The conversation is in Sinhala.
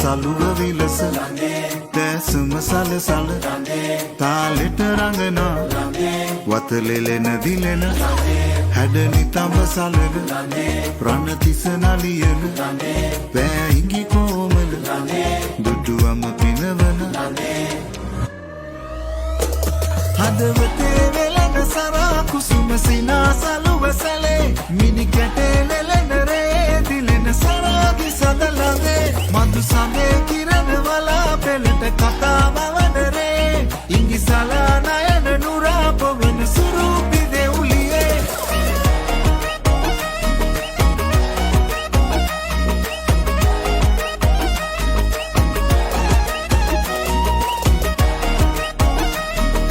සලුව විලස දැසම සලසල තාලෙට රඟනා වතලෙලෙන දිලෙන හැඩනි තඹ සලන රණතිස නලියන පෑයිගි කෝමල දුටුවම පිනවන හදවතේ වෙලෙන සරා කුසුම සිනා සලුව සැලේ මිනි කැටේ ලෙලෙන රේ දිලෙන සරාගි සදලවේ මధు සමේ කිරණ වලා පෙළට කතාව වඩරේ ඉංගි සලාන